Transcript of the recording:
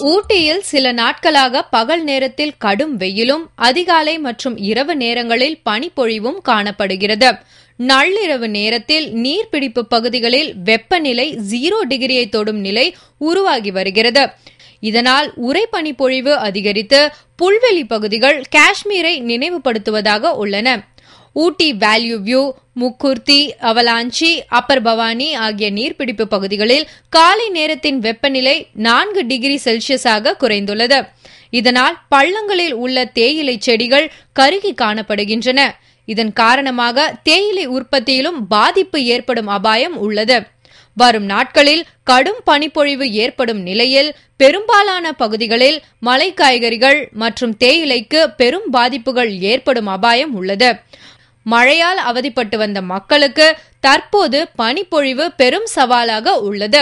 ஊட்டியில் சில நாட்களாக பகல் நேரத்தில் கடும் வெயிலும் அதிகாலை மற்றும் இரவு நேரங்களில் பனிப்பொழிவும் காணப்படுகிறது. நள்ளிரவு நேரத்தில் நீர்பிடிப்பு பகுதிகளில் வெப்பநிலை 0 டிகிரியை தொடும் நிலை உருவாகி வருகிறது. இதனால் உறைபனிப்பொழிவு அதிகரித்து புல்வெளி பகுதிகள் காஷ்மீரை நினைவுபடுத்துவதாக உள்ளன. Ooty value view, Mukurthi, Avalanche, Upper Bhavani ஆகிய நீர்பிடிப்பு பகுதிகளில் காலை நேரத்தின் வெப்பநிலை 4 டிகிரி செல்சியஸாக குறைந்துள்ளது. இதனால் பள்ளங்களில் உள்ள தேயிலை செடிகள் கருகி காணப்படுகின்றன. இதன் காரணமாக தேயிலை உற்பத்தியிலும் பாதிப்பு ஏற்படும் அபாயம் உள்ளது. வரும் நாட்களில் கடும் பனிப்பொழிவு ஏற்படும் நிலையில் பெரும்பாலான பகுதிகளில் மலை காய்கறிகள் மற்றும் தேயிலைக்கு பெரும் பாதிப்புகள் ஏற்படும் அபாயம் உள்ளது. மழையால் அவதிப்பட்டு வந்த மக்களுக்கு தற்போது பனிப்பொழிவு பெரும் சவாலாக உள்ளது.